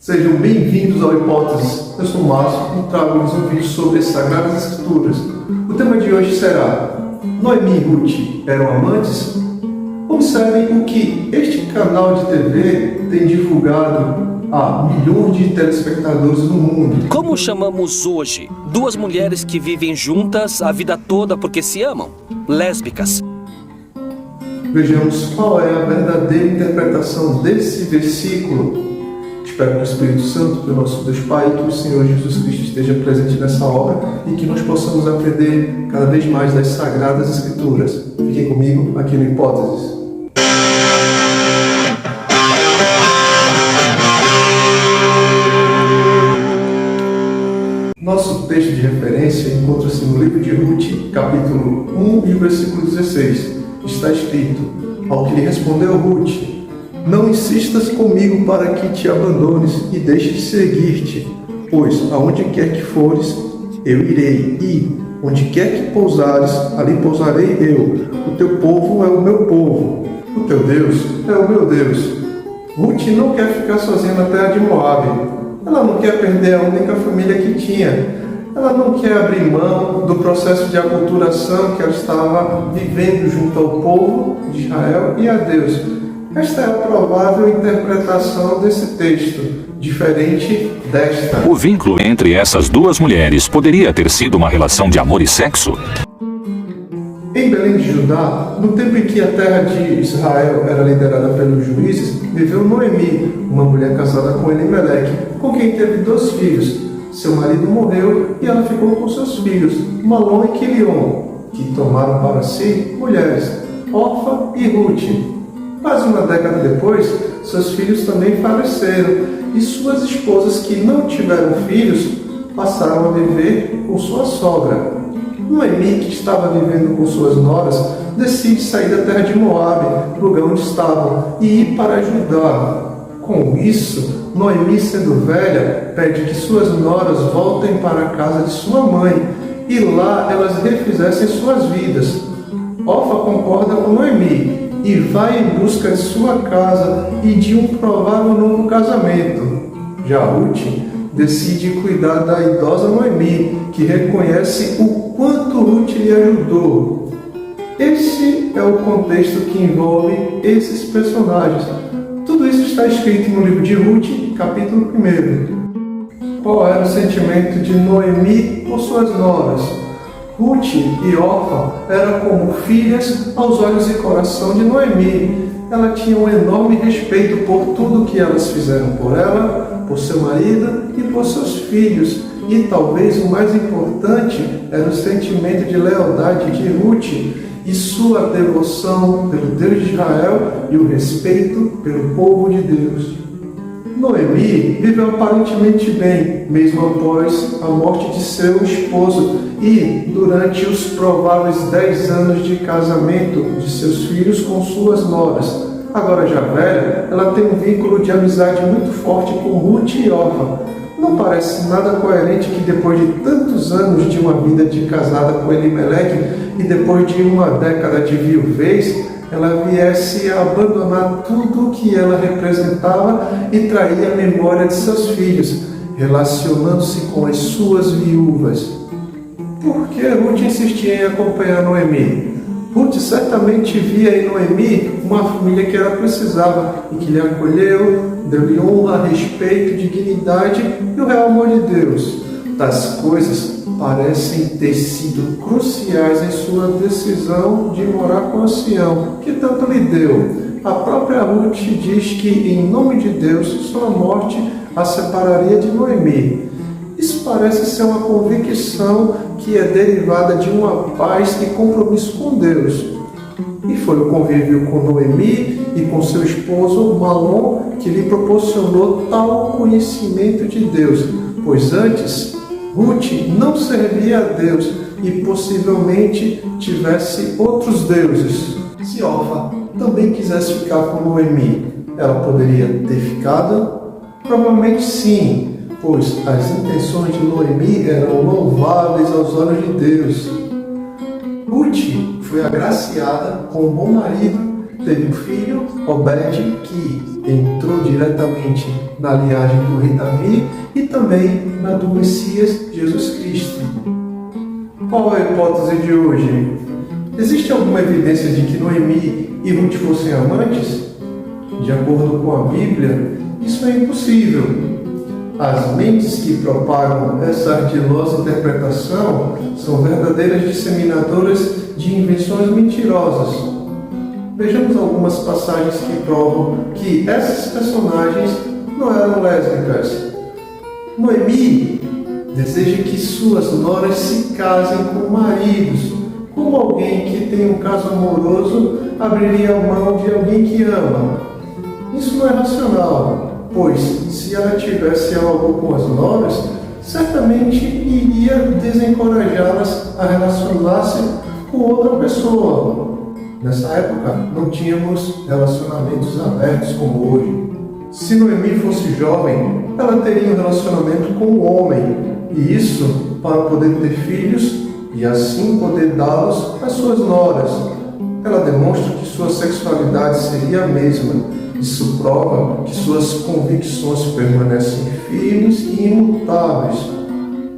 Sejam bem-vindos ao Hipóteses. Eu sou o Márcio e trago-lhes um vídeo sobre as Sagradas Escrituras. O tema de hoje será: Noemi e Ruth eram amantes? Observem o que este canal de TV tem divulgado a milhões de telespectadores no mundo. Como chamamos hoje duas mulheres que vivem juntas a vida toda porque se amam? Lésbicas. Vejamos qual é a verdadeira interpretação desse versículo. Espero que o Espírito Santo, que o nosso Deus Pai, que o Senhor Jesus Cristo esteja presente nessa obra e que nós possamos aprender cada vez mais das Sagradas Escrituras. Fiquem comigo aqui no Hipóteses. Nosso texto de referência encontra-se no livro de Ruth, capítulo 1 e o versículo 16. Está escrito: ao que lhe respondeu Ruth: não insistas comigo para que te abandones e deixes de seguir-te, pois aonde quer que fores, eu irei, e onde quer que pousares, ali pousarei eu. O teu povo é o meu povo, o teu Deus é o meu Deus. Ruth não quer ficar sozinha na terra de Moabe. Ela não quer perder a única família que tinha. Ela não quer abrir mão do processo de aculturação que ela estava vivendo junto ao povo de Israel e a Deus. Esta é a provável interpretação desse texto, diferente desta. O vínculo entre essas duas mulheres poderia ter sido uma relação de amor e sexo? Em Belém de Judá, no tempo em que a terra de Israel era liderada pelos juízes, viveu Noemi, uma mulher casada com Elimeleque, com quem teve 2 filhos. Seu marido morreu e ela ficou com seus filhos, Malom e Quilion, que tomaram para si mulheres, Orfa e Ruth. Quase uma década depois, seus filhos também faleceram e suas esposas que não tiveram filhos passaram a viver com sua sogra. Noemi, que estava vivendo com suas noras, decide sair da terra de Moabe, lugar onde estavam, e ir para Judá. Com isso, Noemi, sendo velha, pede que suas noras voltem para a casa de sua mãe e lá elas refizessem suas vidas. Orfa concorda com Noemi e vai em busca de sua casa e de um provável novo casamento. Já Ruth decide cuidar da idosa Noemi, que reconhece o quanto Ruth lhe ajudou. Esse é o contexto que envolve esses personagens. Tudo isso está escrito no livro de Ruth, capítulo 1. Qual era o sentimento de Noemi por suas noras? Ruth e Orfa eram como filhas aos olhos e coração de Noemi. Ela tinha um enorme respeito por tudo que elas fizeram por ela, por seu marido e por seus filhos. E talvez o mais importante era o sentimento de lealdade de Ruth e sua devoção pelo Deus de Israel e o respeito pelo povo de Deus. Noemi viveu aparentemente bem, mesmo após a morte de seu esposo e durante os prováveis 10 anos de casamento de seus filhos com suas noras. Agora já velha, ela tem um vínculo de amizade muito forte com Ruth e Orfa. Não parece nada coerente que depois de tantos anos de uma vida de casada com Elimeleque e depois de uma década de viuvez, ela viesse a abandonar tudo o que ela representava e trair a memória de seus filhos, relacionando-se com as suas viúvas. Por que Ruth insistia em acompanhar Noemi? Ruth certamente via em Noemi uma família que ela precisava e que lhe acolheu, deu-lhe honra, respeito, dignidade e o real amor de Deus. Tais coisas parecem ter sido cruciais em sua decisão de morar com o ancião, que tanto lhe deu. A própria Ruth diz que, em nome de Deus, sua morte a separaria de Noemi. Isso parece ser uma convicção que é derivada de uma paz e compromisso com Deus. E foi o convívio com Noemi e com seu esposo Malom que lhe proporcionou tal conhecimento de Deus, pois antes Ruth não servia a Deus e possivelmente tivesse outros deuses. Se Orfa também quisesse ficar com Noemi, ela poderia ter ficado? Provavelmente sim, pois as intenções de Noemi eram louváveis aos olhos de Deus. Ruth foi agraciada com um bom marido teve um filho, Obed, que entrou diretamente na linhagem do rei Davi e também na do Messias Jesus Cristo. Qual é a hipótese de hoje? Existe alguma evidência de que Noemi e Ruth fossem amantes? De acordo com a Bíblia, isso é impossível. As mentes que propagam essa ardilosa interpretação são verdadeiras disseminadoras de invenções mentirosas. Vejamos algumas passagens que provam que essas personagens não eram lésbicas. Noemi deseja que suas noras se casem com maridos. Como alguém que tem um caso amoroso abriria mão de alguém que ama? Isso não é racional, pois se ela tivesse algo com as noras, certamente iria desencorajá-las a relacionar-se com outra pessoa. Nessa época, não tínhamos relacionamentos abertos como hoje. Se Noemi fosse jovem, ela teria um relacionamento com um homem, e isso para poder ter filhos e assim poder dá-los às suas noras. Ela demonstra que sua sexualidade seria a mesma. Isso prova que suas convicções permanecem firmes e imutáveis.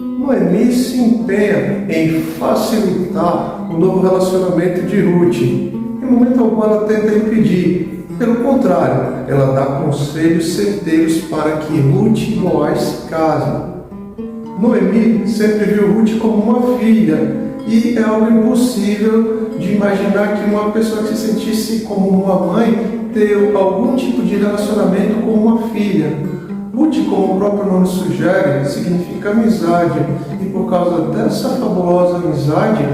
Noemi se empenha em facilitar o novo relacionamento de Ruth. Em momento algum ela tenta impedir. Pelo contrário, ela dá conselhos certeiros para que Ruth e Boaz se casem. Noemi sempre viu Ruth como uma filha, e é algo impossível de imaginar que uma pessoa que se sentisse como uma mãe ter algum tipo de relacionamento com uma filha. Ruth, como o próprio nome sugere, significa amizade, e por causa dessa fabulosa amizade,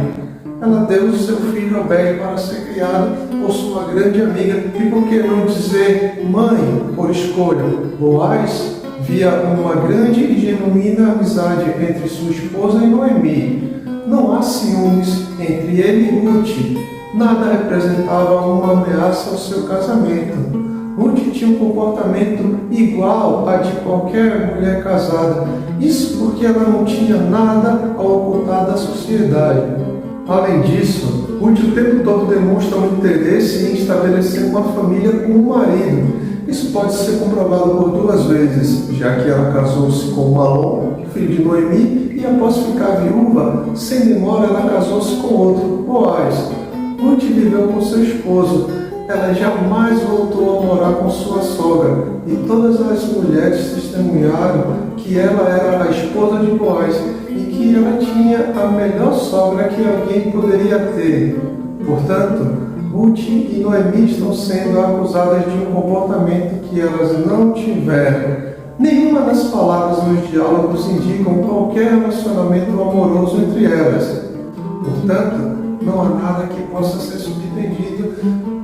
ela deu o seu filho Obed para ser criado por sua grande amiga, e por que não dizer mãe por escolha? Boaz via uma grande e genuína amizade entre sua esposa e Noemi. Não há ciúmes entre ele e Ruth. Nada representava uma ameaça ao seu casamento. Ruth tinha um comportamento igual a de qualquer mulher casada. Isso porque ela não tinha nada a ocultar da sociedade. Além disso, Ruth o tempo todo demonstra um interesse em estabelecer uma família com um marido. Isso pode ser comprovado por duas vezes, já que ela casou-se com Malom, filho de Noemi, e após ficar viúva, sem demora ela casou-se com outro, Boaz. Ruth viveu com seu esposo. Ela jamais voltou a morar com sua sogra, e todas as mulheres testemunharam que ela era a esposa de Boaz e que ela tinha a melhor sogra que alguém poderia ter. Portanto, Ruth e Noemi estão sendo acusadas de um comportamento que elas não tiveram. Nenhuma das palavras nos diálogos indicam qualquer relacionamento amoroso entre elas. Portanto, não há nada que possa ser subentendido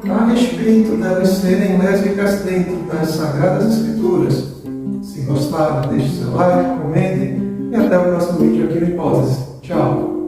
a respeito delas serem lésbicas dentro das Sagradas Escrituras. Se gostaram, deixe seu like, comentem e até o próximo vídeo aqui no Hipótese. Tchau!